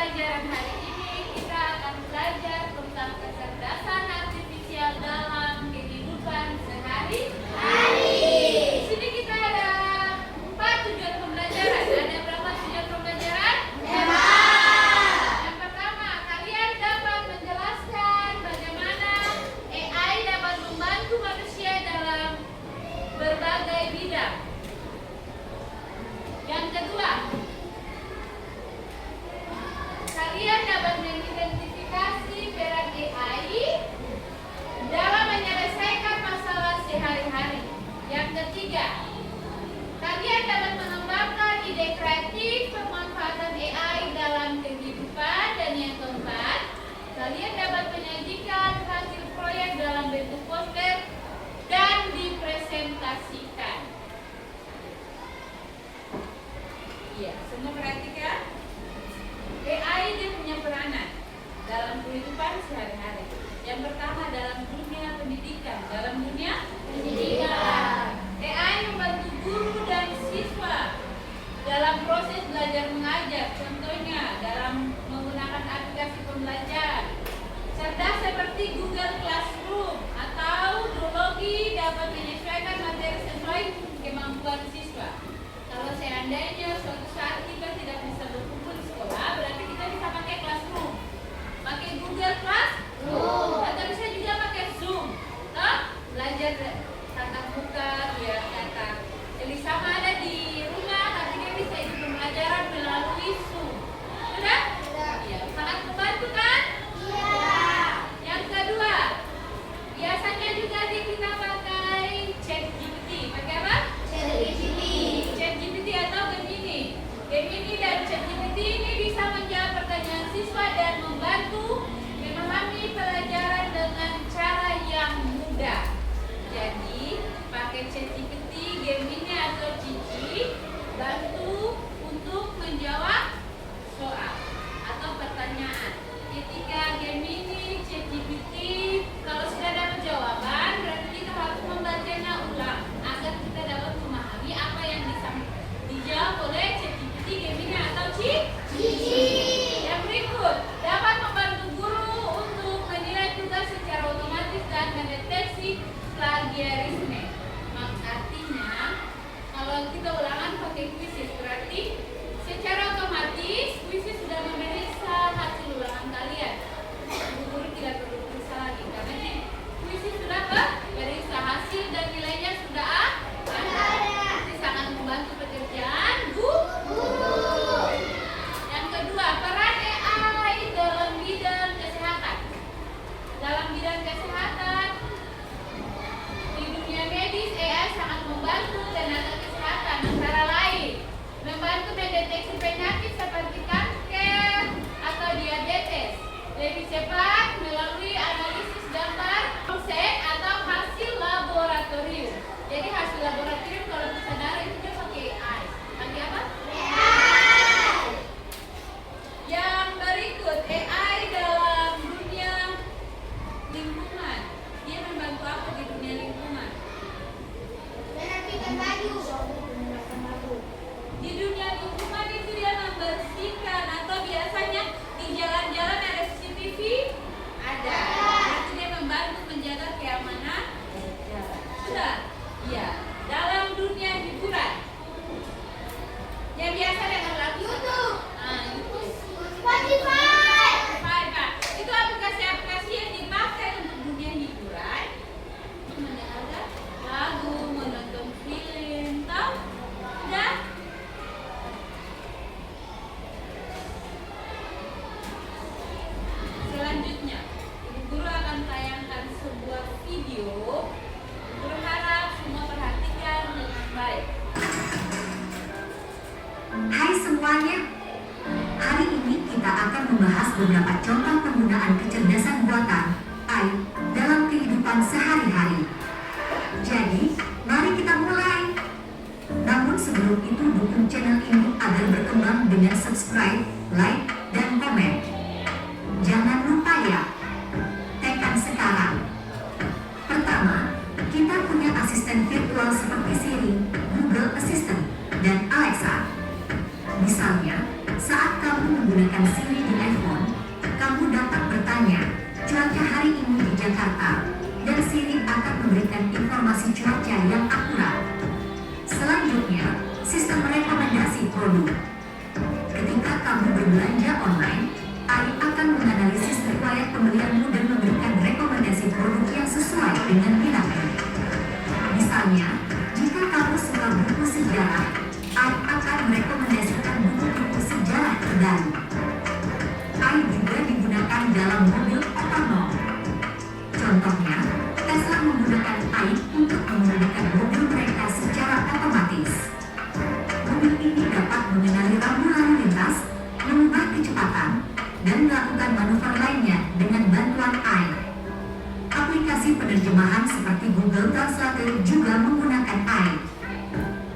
pelajaran hari ini kita akan belajar tentang kecerdasan artifisial dalam kehidupan sehari-hari. Di sini kita ada 4 tujuan pembelajaran. Ada berapa tujuan pembelajaran? 5. Yang pertama, kalian dapat menjelaskan bagaimana AI dapat membantu manusia dalam berbagai bidang. Yang kedua, kalian dapat mengidentifikasi peran AI dalam menyelesaikan masalah sehari-hari. Yang ketiga, kalian dapat mengembangkan ide kreatif pemanfaatan AI dalam kehidupan. Dan yang keempat, kalian dapat menyajikan hasil proyek dalam bentuk poster dan dipresentasikan. Iya, semua perhatikan. AI dia punya peranan dalam kehidupan sehari-hari. Yang pertama dalam dunia pendidikan. AI membantu guru dan siswa dalam proses belajar mengajar. Contohnya dalam menggunakan aplikasi pembelajaran cerdas seperti Google Classroom atau Duologi dapat menyesuaikan materi sesuai kemampuan siswa. Kalau seandainya suatu saat kita tidak bisa berkumpul di sekolah, berarti kita bisa pakai Classroom, pakai Google Classroom, atau bisa juga pakai Zoom. Toh, belajar tatap muka, biar nyata. Jadi sama ada di rumah, tapi dia bisa ikut pembelajaran melalui Zoom. Sudah? Iya. Sangat membantu kan? Iya. Yang kedua, biasanya juga kita pakai ChatGPT. Pakai apa? ChatGPT atau Gemini. Gemini dan ChatGPT ini bisa menjawab pertanyaan siswa dan membantu memahami pelajaran dengan cara yang mudah. Jadi, pakai ChatGPT, Gemini atau Cici bantu untuk menjawab soal atau pertanyaan. Ketika Gemini, ChatGPT, kalau sudah dapat jawaban, berarti kita harus membacanya ulang agar kita dapat memahami apa yang dijawab oleh ChatGPT, Gemini atau Cici. Yang berikut, dapat membantu guru untuk menilai tugas secara otomatis dan mendeteksi plagiarisme. Artinya, kalau kita ulangan pakai kuisis, berarti secara otomatis kuisis sudah memeriksa hasil ulangan kalian. Guru tidak perlu periksa lagi karena kuisis sudah memeriksa hasil dan nilainya sudah ada. Ini sangat membantu pekerjaan guru. Yang kedua, peran AI dalam bidang kesehatan. Dalam bidang kesehatan, di dunia medis, AI sangat membantu tenaga kesehatan, antara lain membantu mendeteksi penyakit seperti kanker atau diabetes lebih cepat melalui analisis gambar ronsen atau hasil laboratorium. Jadi hasil laboratorium kalau bisa darah itu dia pakai AI. Pakai apa? AI. Yang berikut, AI dalam dunia lingkungan. Dia membantu apa di dunia lingkungan? Di dunia lingkungan itu dia membersihkan, atau biasanya di jalan-jalan ada CCTV, ada. Berarti dia membantu menjaga keamanan jalan. Sudah? Iya. Dalam dunia hiburan, yang biasa dengan lagu YouTube, Spotify, Pak. Itu aplikasi-aplikasi yang dipakai untuk dunia hiburan, untuk mendengarkan lagu, menonton film, tahu? Sudah? Selanjutnya, Ibu Guru akan tayangkan sebuah video. Berharap semua perhatikan dengan baik. Hai semuanya, hari ini kita akan membahas beberapa contoh penggunaan kecerdasan buatan AI dalam kehidupan sehari-hari. Jadi, mari kita mulai. Namun sebelum itu dukung channel ini agar berkembang dengan subscribe, like, dan komen. Jangan lupa ya, tekan sekarang. Pertama, kita punya asisten virtual seperti Siri, Google Assistant, dan Alexa. Misalnya, saat kamu menggunakan Siri dengan Jakarta, dan Siri akan memberikan informasi cuaca yang akurat. Selanjutnya, sistem rekomendasi produk. Ketika kamu berbelanja online, AI akan menganalisis riwayat pembelianmu dan memberikan rekomendasi produk yang sesuai dengan minatmu. Misalnya, jika kamu suka buku sejarah, AI akan merekomendasikan buku-buku sejarah terbaru. AI juga digunakan dalam mobil otonom. Contohnya, Tesla menggunakan AI untuk mengemudikan mobil mereka secara otomatis. Mobil ini dapat mengenali rambu lalu lintas, mengubah kecepatan, dan melakukan manuver lainnya dengan bantuan AI. Aplikasi penerjemahan seperti Google Translate juga menggunakan AI.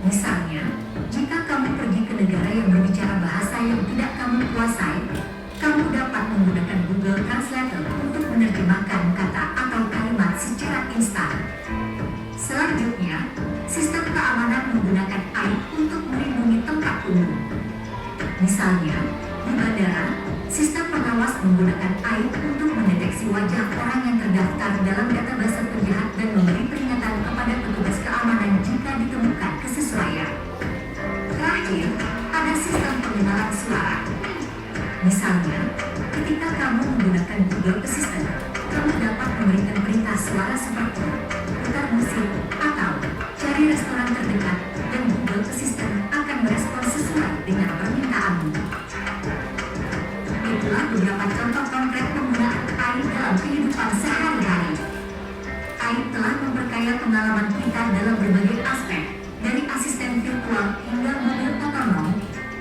Misalnya, jika kamu pergi ke negara yang berbicara bahasa yang tidak kamu kuasai, kamu dapat menggunakan Google Translate untuk menerjemahkan kata atau kalimat secara instan. Selanjutnya, sistem keamanan menggunakan AI untuk melindungi tempat umum. Misalnya, di bandara, sistem pengawas menggunakan AI untuk mendeteksi wajah orang yang terdaftar dalam database penjahat dan memberi peringatan kepada petugas keamanan jika ditemukan kesesuaian. Terakhir, ada sistem pengenalan suara. Misalnya, ketika kamu menggunakan Google Assistant, kamu dapat memberikan perintah suara seperti putar musik atau cari restoran terdekat, dan Google Assistant akan merespon sesuai dengan permintaanmu. Itulah beberapa contoh konkret penggunaan AI dalam kehidupan sehari-hari. AI telah memperkaya pengalaman kita dalam berbagai aspek, dari asisten virtual hingga mobil otonom,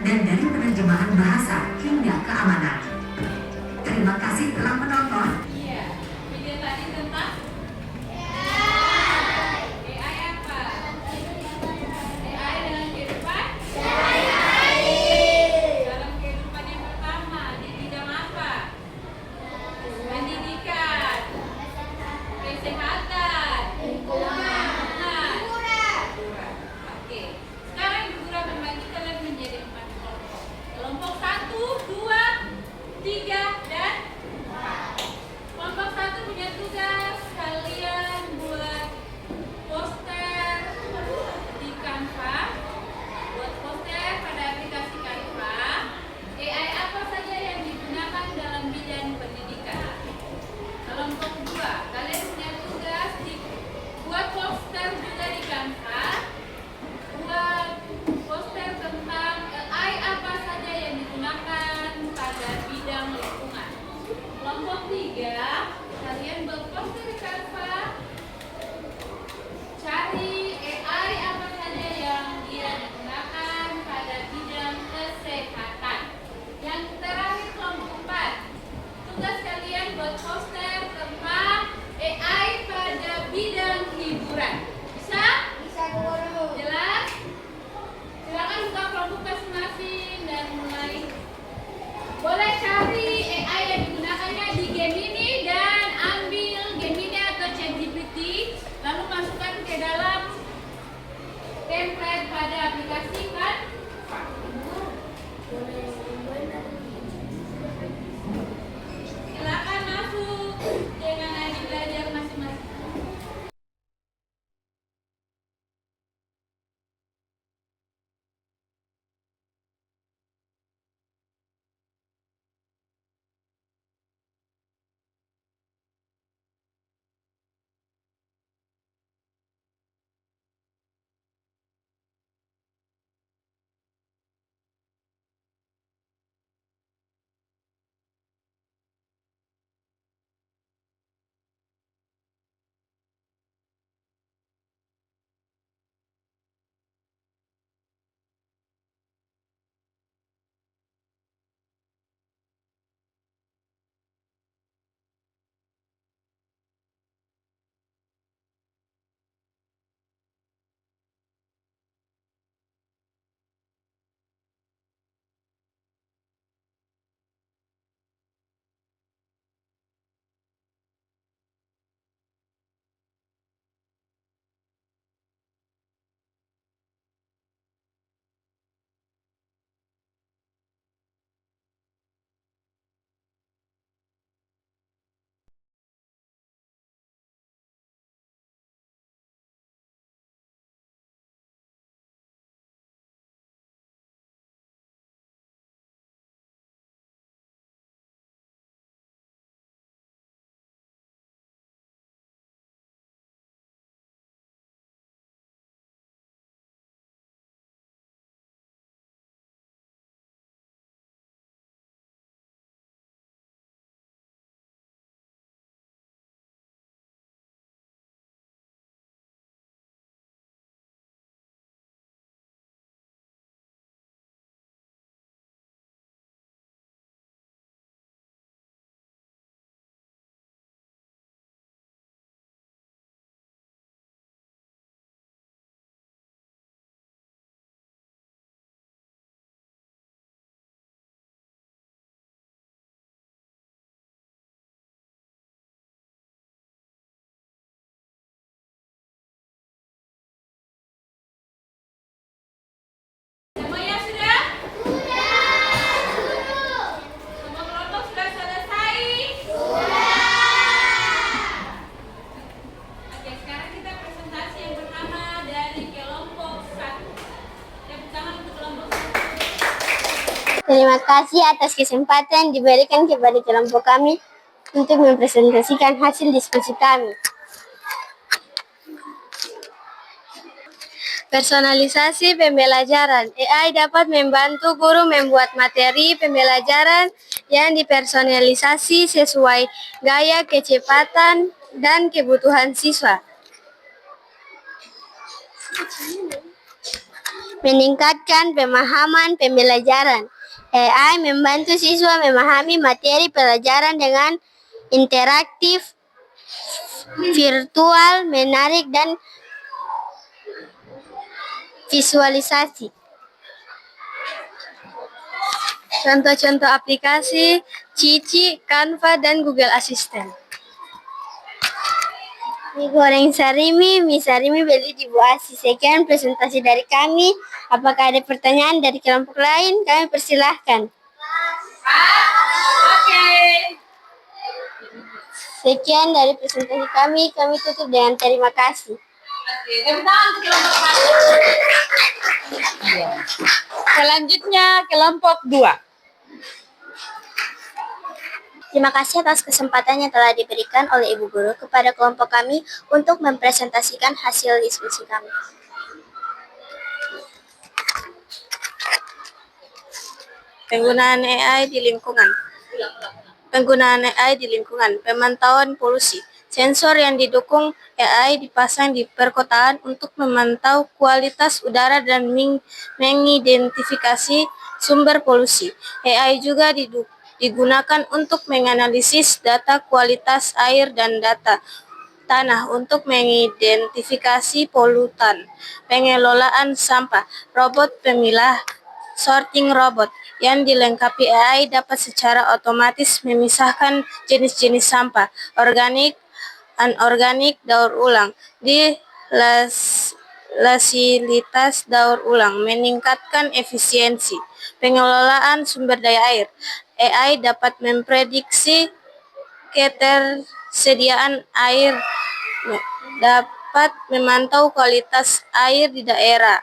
dan dari penerjemahan bahasa hingga keamanan. Terima kasih telah menonton. Iya, video tadi tentang AI apa? AI dalam kehidupan? Dalam kehidupan yang pertama, di bidang apa? Pendidikan, kesehatan, lingkungan. Oke, sekarang Ibu Gura membagi kalian menjadi 4 kelompok. Kelompok 1, 2, 3, dan 4. Kelompok 1 punya tugas kalian buat poster di Canva. Buat poster pada aplikasi Canva. AI apa saja yang digunakan dalam bidang pendidikan? Kelompok 2, kalian punya tugas buat poster juga di Canva. Buat poster tentang AI apa saja yang digunakan pada bidang lingkungan. Kelompok 3, kalian buat poster di Canva. Cari AI apa saja yang dia digunakan pada bidang kesehatan. Yang terakhir kelompok 4, tugas kalian buat poster tentang AI pada bidang hiburan. Bisa? Bisa guru. Jelas? Silakan buka kelompok masing-masing dan mulai. Boleh cari AI yang digunakannya di Gemini dan ambil Gemini atau ChatGPT, lalu masukkan ke dalam Terima kasih atas kesempatan diberikan kepada kelompok kami untuk mempresentasikan hasil diskusi kami. Personalisasi pembelajaran. AI dapat membantu guru membuat materi pembelajaran yang dipersonalisasi sesuai gaya, kecepatan, dan kebutuhan siswa. Meningkatkan pemahaman pembelajaran. AI membantu siswa memahami materi pelajaran dengan interaktif, virtual, menarik, dan visualisasi. Contoh-contoh aplikasi Cici, Canva, dan Google Assistant. Mie goreng sarimi, mie sarimi beli di Bu Asi. Sekian presentasi dari kami. Apakah ada pertanyaan dari kelompok lain? Kami persilahkan. Sekian dari presentasi kami tutup dengan terima kasih. Selanjutnya kelompok 2. Terima kasih atas kesempatan yang telah diberikan oleh Ibu Guru kepada kelompok kami untuk mempresentasikan hasil diskusi kami. Penggunaan AI di lingkungan. Pemantauan polusi. Sensor yang didukung AI dipasang di perkotaan untuk memantau kualitas udara dan mengidentifikasi sumber polusi. AI juga digunakan untuk menganalisis data kualitas air dan data tanah untuk mengidentifikasi polutan. Pengelolaan sampah. Robot pemilah sorting robot yang dilengkapi AI dapat secara otomatis memisahkan jenis-jenis sampah organik, anorganik, daur ulang di fasilitas daur ulang, meningkatkan efisiensi. Pengelolaan sumber daya air. AI dapat memprediksi ketersediaan air, dapat memantau kualitas air di daerah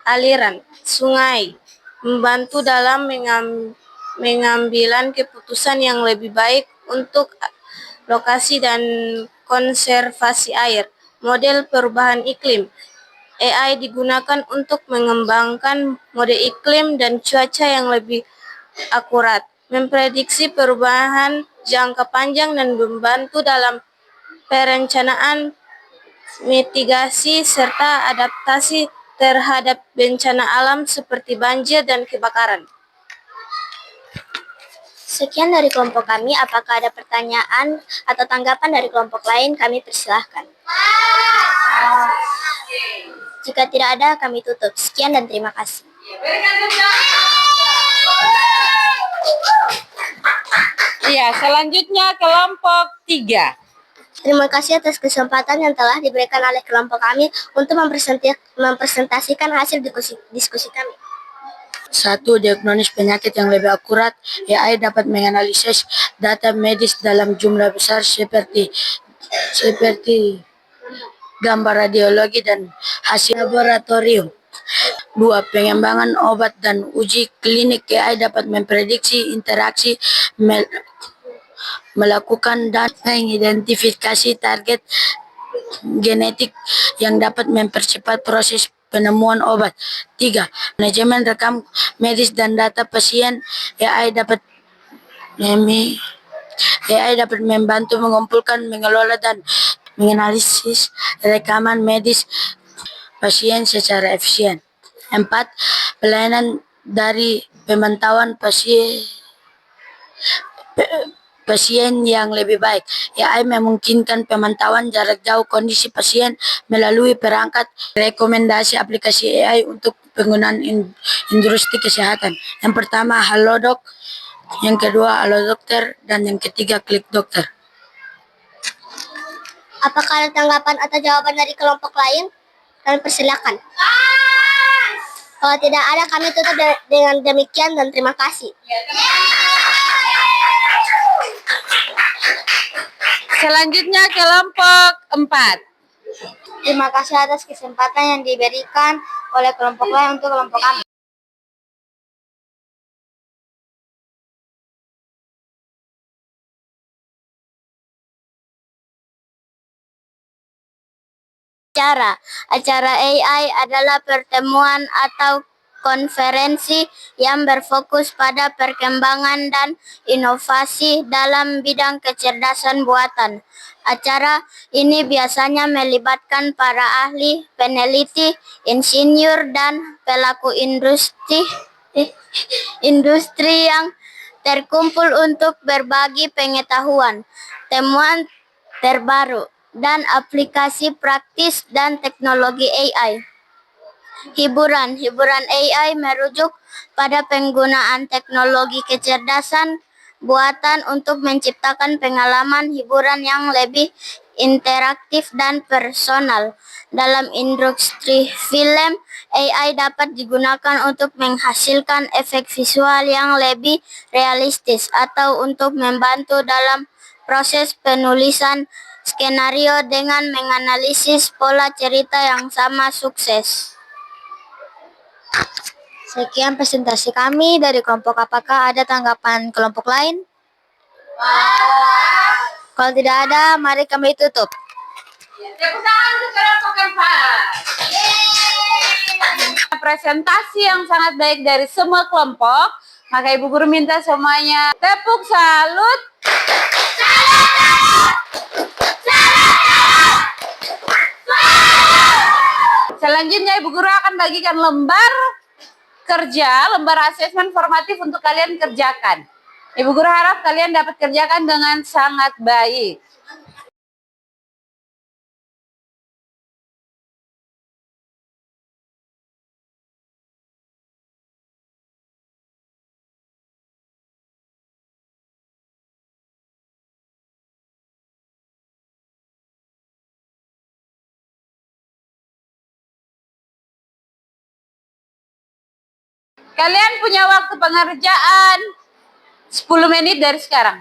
aliran sungai, membantu dalam mengambilan keputusan yang lebih baik untuk lokasi dan konservasi air. Model perubahan iklim. AI digunakan untuk mengembangkan mode iklim dan cuaca yang lebih akurat, memprediksi perubahan jangka panjang dan membantu dalam perencanaan, mitigasi, serta adaptasi terhadap bencana alam seperti banjir dan kebakaran. Sekian dari kelompok kami. Apakah ada pertanyaan atau tanggapan dari kelompok lain? Kami persilahkan. Jika tidak ada, kami tutup. Sekian dan terima kasih. Iya, selanjutnya kelompok 3. Terima kasih atas kesempatan yang telah diberikan oleh kelompok kami untuk mempresentasikan hasil diskusi kami. 1. Diagnosis penyakit yang lebih akurat. AI dapat menganalisis data medis dalam jumlah besar seperti gambar radiologi dan hasil laboratorium. 2. Pengembangan obat dan uji klinik. AI dapat memprediksi interaksi, melakukan dan mengidentifikasi target genetik yang dapat mempercepat proses penemuan obat. 3. Manajemen rekam medis dan data pasien. AI dapat membantu mengumpulkan, mengelola, dan menganalisis rekaman medis pasien secara efisien. 4. Pelayanan dari pemantauan pasien yang lebih baik. AI memungkinkan pemantauan jarak jauh kondisi pasien melalui perangkat rekomendasi aplikasi AI untuk penggunaan industri kesehatan. Yang pertama, Halodoc. Yang kedua, Halo Dokter. Dan yang ketiga, Klik Dokter. Apakah ada tanggapan atau jawaban dari kelompok lain? Kami persilakan. Kalau tidak ada, kami tutup dengan demikian dan terima kasih. Selanjutnya kelompok 4. Terima kasih atas kesempatan yang diberikan oleh kelompok lain untuk kelompok kami. Acara AI adalah pertemuan atau konferensi yang berfokus pada perkembangan dan inovasi dalam bidang kecerdasan buatan. Acara ini biasanya melibatkan para ahli, peneliti, insinyur, dan pelaku industri yang terkumpul untuk berbagi pengetahuan, temuan terbaru, dan aplikasi praktis dan teknologi AI. Hiburan AI merujuk pada penggunaan teknologi kecerdasan buatan untuk menciptakan pengalaman hiburan yang lebih interaktif dan personal. Dalam industri film, AI dapat digunakan untuk menghasilkan efek visual yang lebih realistis atau untuk membantu dalam proses penulisan skenario dengan menganalisis pola cerita yang sama sukses. Sekian presentasi kami dari kelompok. Apakah ada tanggapan kelompok lain? Kalau tidak ada, mari kami tutup. Tepuk tangan untuk kelompok 4. Presentasi yang sangat baik dari semua kelompok. Maka Ibu Guru minta semuanya tepuk salut. Selanjutnya Ibu Guru akan bagikan lembar kerja, lembar asesmen formatif untuk kalian kerjakan. Ibu Guru harap kalian dapat kerjakan dengan sangat baik. Kalian punya waktu pengerjaan 10 menit dari sekarang.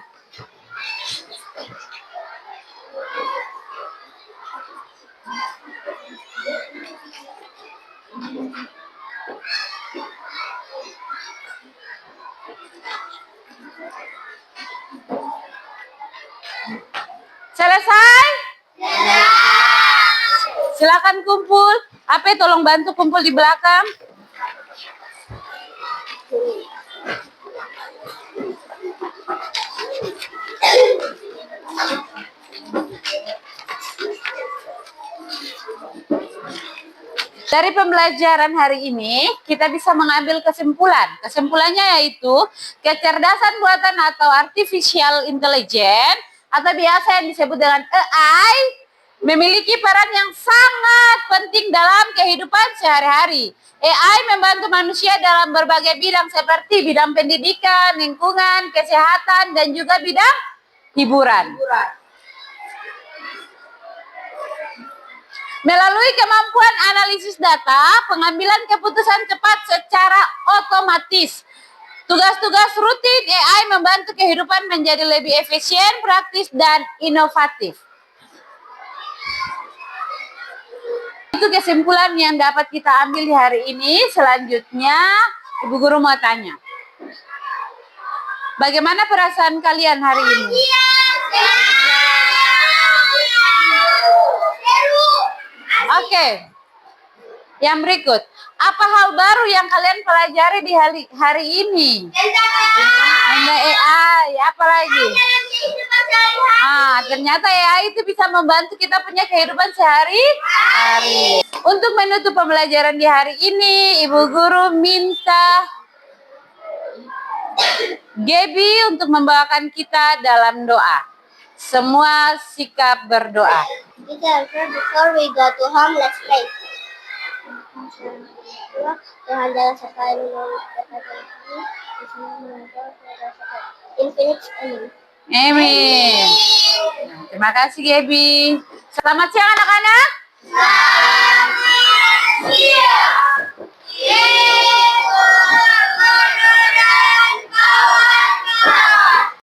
Selesai? Silakan kumpul. Ape tolong bantu kumpul di belakang. Dari pembelajaran hari ini, kita bisa mengambil kesimpulan. Kesimpulannya yaitu, kecerdasan buatan atau artificial intelligence, atau biasa yang disebut dengan AI, memiliki peran yang sangat penting dalam kehidupan sehari-hari. AI membantu manusia dalam berbagai bidang seperti bidang pendidikan, lingkungan, kesehatan, dan juga bidang hiburan. Melalui kemampuan analisis data, pengambilan keputusan cepat secara otomatis. Tugas-tugas rutin AI membantu kehidupan menjadi lebih efisien, praktis, dan inovatif. Itu kesimpulan yang dapat kita ambil di hari ini. Selanjutnya, Ibu Guru mau tanya. Bagaimana perasaan kalian hari ini? Oke. Yang berikut, apa hal baru yang kalian pelajari di hari ini? Ada AI, apa lagi? Ternyata AI itu bisa membantu kita punya kehidupan sehari-hari. Untuk menutup pembelajaran di hari ini, Ibu Guru minta Gaby untuk membawakan kita dalam doa. Semua sikap berdoa. Before we go to home, let's pray. Tuhan dalam sekali Infinite. Amin. Nah, terima kasih Gaby. Selamat siang anak-anak. Selamat siang.